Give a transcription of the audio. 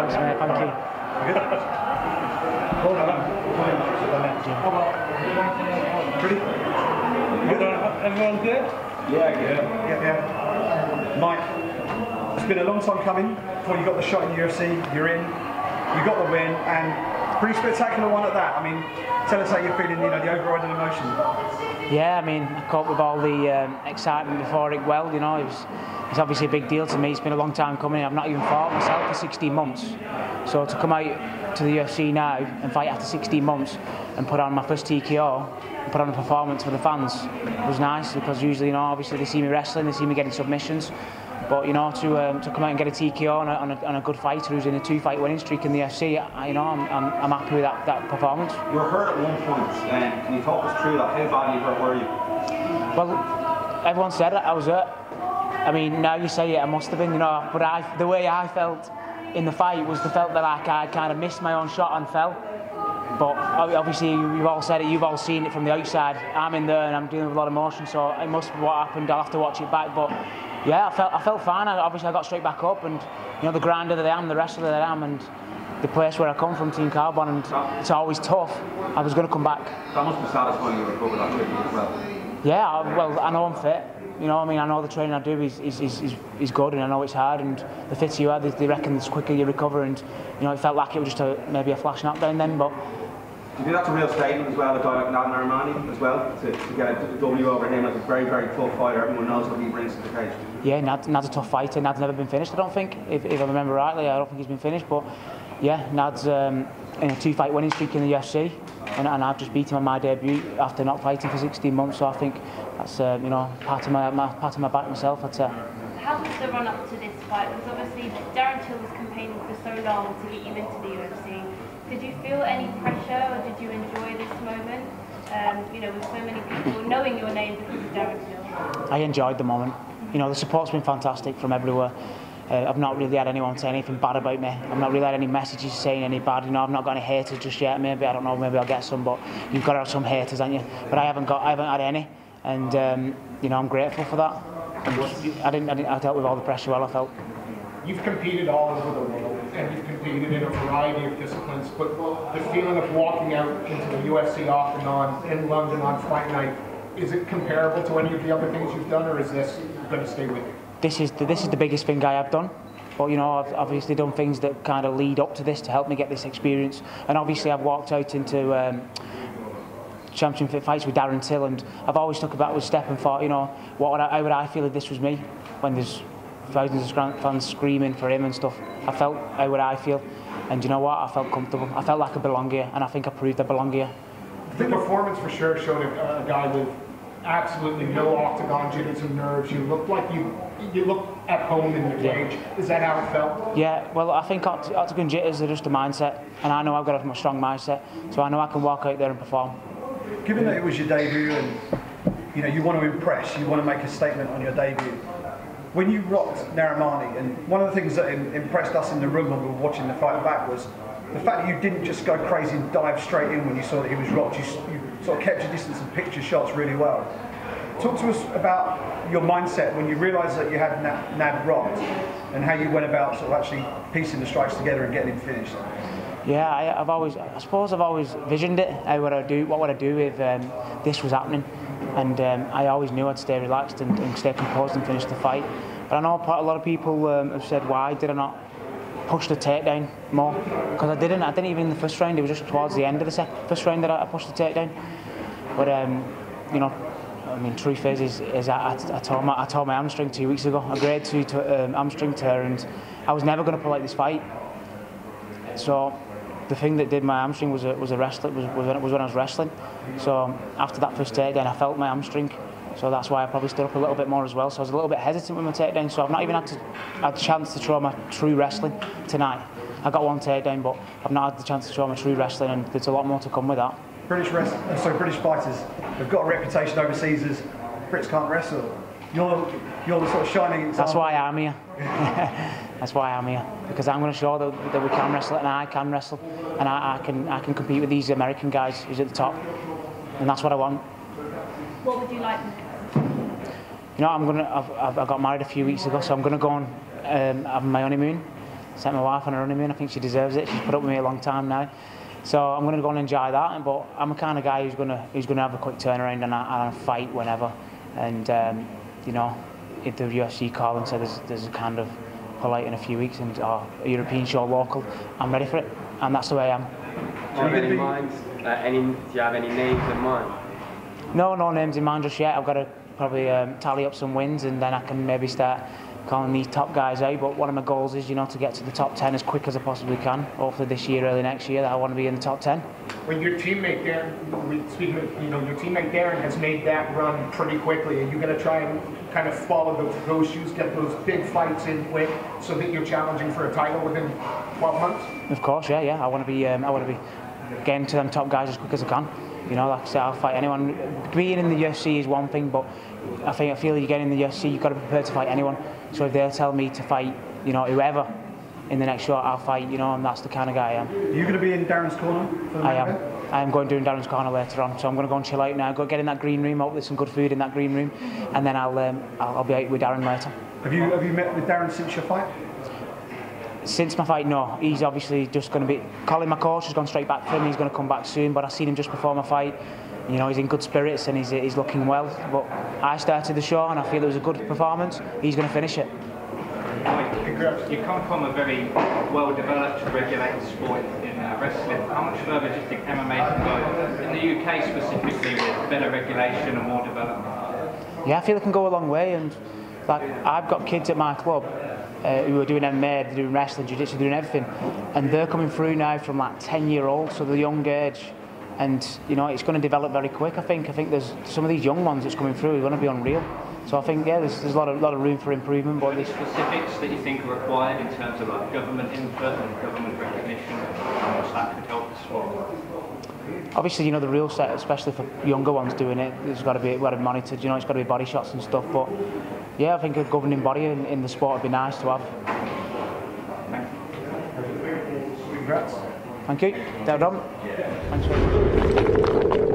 Thanks, mate. Thank you. Good. Well done. Pretty good. Everyone good? Yeah. Mike, it's been a long time coming before you got the shot in the UFC. You're in. You got the win, and pretty spectacular one at that. I mean, tell us how you're feeling. You know, the overriding emotion. Yeah, I mean, I coped with all the excitement before it. Well, you know, it's obviously a big deal to me. It's been a long time coming. I've not even fought myself for 16 months. So to come out to the UFC now and fight after 16 months and put on my first TKO and put on a performance for the fans was nice, because usually, you know, obviously they see me wrestling, they see me getting submissions. But you know, to come out and get a TKO on a good fighter who's in a 2-fight winning streak in the UFC, you know, I'm happy with that performance. You were hurt at one point. Can you talk us through that? How badly hurt were you? Well, everyone said I was hurt. I mean, now you say it, I must have been, you know. But the way I felt in the fight was felt that I kind of missed my own shot and fell. But obviously, you've all said it, you've all seen it from the outside. I'm in there and I'm dealing with a lot of emotion, so it must be what happened. I'll have to watch it back. But yeah, I felt fine. Obviously, I got straight back up, and you know, the grinder that I am, the wrestler that I am, and the place where I come from, Team Carbon, and it's always tough. I was going to come back. That must be satisfying you recover that quickly as well. Yeah, well, I know I'm fit. You know, I mean, I know the training I do is good, and I know it's hard. And the fitter you are, they reckon the quicker you recover. And you know, it felt like it was just maybe a flash knockdown then, but. Do you think that's a real statement as well, a guy like Nadan Armani as well, to get a W over him as a very, very tough fighter? Everyone knows what he brings to the cage. Yeah, Nad's a tough fighter. Nad's never been finished, I don't think. If I remember rightly, I don't think he's been finished. But yeah, Nad's in a 2-fight winning streak in the UFC, and I've just beat him on my debut after not fighting for 16 months. So I think that's you know, part of my back myself, I'd say. How was the run up to this fight? Because obviously Darren Till was campaigning for so long to get you into the UFC. Did you feel any pressure, or did you enjoy this moment? You know, with so many people knowing your name because of Darren Till. I enjoyed the moment. You know, the support's been fantastic from everywhere. I've not really had anyone say anything bad about me. I've not really had any messages saying any bad. You know, I've not got any haters just yet. Maybe, I don't know, maybe I'll get some. But you've got to have some haters, haven't you? But I haven't had any, and you know, I'm grateful for that. I dealt with all the pressure well, I felt. You've competed all over the world, and you've competed in a variety of disciplines, but the feeling of walking out into the UFC Octagon in London on Fight Night, is it comparable to any of the other things you've done, or is this going to stay with you? This is the biggest thing I have done. But you know, I've obviously done things that kind of lead up to this to help me get this experience. And obviously I've walked out into championship fights with Darren Till, and I've always took a backward step and thought, you know, how would I feel if this was me? When there's thousands of fans screaming for him and stuff. I felt, how would I feel? And you know what? I felt comfortable. I felt like I belong here, and I think I proved I belong here. The performance for sure showed a guy with absolutely no octagon jitters and nerves. You looked like you looked at home in the cage. Is that how it felt? Yeah, well, I think octagon jitters are just a mindset, and I know I've got a strong mindset, so I know I can walk out there and perform. Given that it was your debut, and you know, you want to impress, you want to make a statement on your debut. When you rocked Narimani, and one of the things that impressed us in the room when we were watching the fight back was the fact that you didn't just go crazy and dive straight in when you saw that he was rocked. You sort of kept your distance and picked your shots really well. Talk to us about your mindset when you realised that you had Nad rocked, and how you went about sort of actually piecing the strikes together and getting him finished. Yeah, I suppose I've always visioned it. What would I do if this was happening? And I always knew I'd stay relaxed and stay composed and finish the fight. But I know a lot of people have said, why did I not push the takedown more? Because I didn't even in the first round. It was just towards the end of the first round that I pushed the takedown. But you know, I mean, truth is I tore my hamstring 2 weeks ago. A grade 2 hamstring tear, and I was never going to pull out this fight. So the thing that did my hamstring was when I was wrestling. So after that first takedown, I felt my hamstring. So that's why I probably stood up a little bit more as well. So I was a little bit hesitant with my takedown. So I've not even had a chance to throw my true wrestling tonight. I got one takedown, but I've not had the chance to show my true wrestling, and there's a lot more to come with that. British fighters have got a reputation overseas as Brits can't wrestle. You're the sort of shining example. That's why I'm here. That's why I'm here, because I'm going to show that we can wrestle, and I can wrestle, and I can compete with these American guys who's at the top, and that's what I want. What would you like? You know, I got married a few weeks ago, so I'm going to go and have my honeymoon, sent my wife on a honeymoon. I think she deserves it. She's put up with me a long time now. So I'm going to go and enjoy that. But I'm the kind of guy who's going to have a quick turnaround and a fight whenever. And you know, if the UFC call and said there's a kind of polite in a few weeks and a European show local, I'm ready for it. And that's the way I am. Do you have any minds? Do you have any names in mind? No names in mind just yet. I've got to probably tally up some wins and then I can maybe start calling these top guys out. But one of my goals is, you know, to get to the top 10 as quick as I possibly can. Hopefully this year, early next year, that I want to be in the top 10. When your teammate Darren, speaking of, you know, your teammate Darren has made that run pretty quickly. Are you going to try and kind of follow those shoes, get those big fights in quick, so that you're challenging for a title within 12 months? Of course, yeah. I want to be getting to them top guys as quick as I can. You know, like I say, I'll fight anyone. Being in the UFC is one thing, but I feel you get in the UFC, you've got to be prepared to fight anyone. So if they'll tell me to fight, you know, whoever in the next shot, I'll fight. You know, and that's the kind of guy I am. Are you going to be in Darren's corner? For the I am. I am going to do Darren's corner later on. So I'm going to go and chill out now. Go get in that green room. Hope there's some good food in that green room, and then I'll be out with Darren later. Have you met with Darren since your fight? Since my fight, no. He's obviously just going to be... Colin, my coach, has gone straight back for him. He's going to come back soon, but I seen him just before my fight. You know, he's in good spirits and he's looking well. But I started the show and I feel it was a good performance. He's going to finish it. You come from a very well-developed, regulated sport in wrestling. How much further do you think MMA can go? In the UK specifically, with better regulation and more development? Yeah, I feel it can go a long way. And like, I've got kids at my club who are doing MMA, they're doing wrestling, jiu-jitsu, doing everything, and they're coming through now from like 10-year-olds, so the young age, and you know it's going to develop very quick. I think there's some of these young ones that's coming through are going to be unreal. So I think there's a lot of room for improvement. But the specifics that you think are required in terms of like government input and government recognition, how much that could help the sport? Obviously, you know, the real set, especially for younger ones doing it, there's got to be monitored. You know, it's got to be body shots and stuff. But yeah, I think a governing body in the sport would be nice to have. Congrats. Thank you. Well done. Thanks very much.